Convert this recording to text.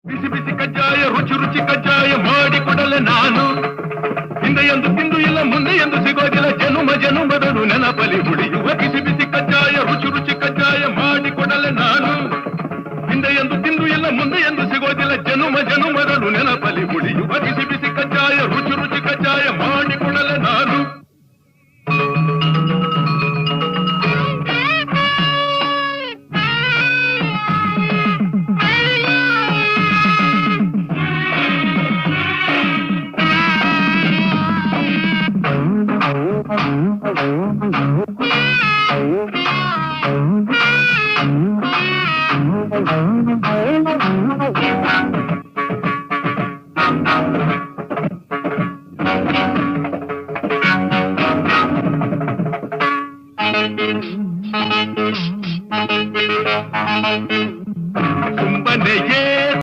ಬಿಸಿ ಬಿಸಿ ಕಜ್ಜಾಯ ರುಚಿ ರುಚಿ ಕಜ್ಜಾಯ ಮಾಡಿಕೊಡಲೆ ನಾನು ಹಿಂದೆ ಎಂದು ತಿಂದು ಇಲ್ಲ ಮುಂದೆ ಎಂದು ಸಿಗೋದಿಲ್ಲ ಜನುಮ ಜನುಮದನು ನೆನಪಲಿ ಉಳಿಯುವ ಬಿಸಿ ಬಿಸಿ ಕಜ್ಜಾಯ ರುಚಿ ರುಚಿ ಕಜ್ಜಾಯ ಮಾಡಿಕೊಡಲೆ ನಾನು ಹಿಂದೆ ಎಂದು ತಿಂದು ಇಲ್ಲ ಮುಂದೆ ಎಂದು ಸಿಗೋದಿಲ್ಲ ಜನುಮ ಜನುಮದನು ನೆನಪಲಿ ಉಳಿಯುವ ಬಿಸಿ ಬಿಸಿ ಕಜ್ಜಾಯ ರುಚಿ ರುಚಿ ಕಜ್ಜಾಯ ಮಾಡಿಕೊಡಲೆ ನಾನು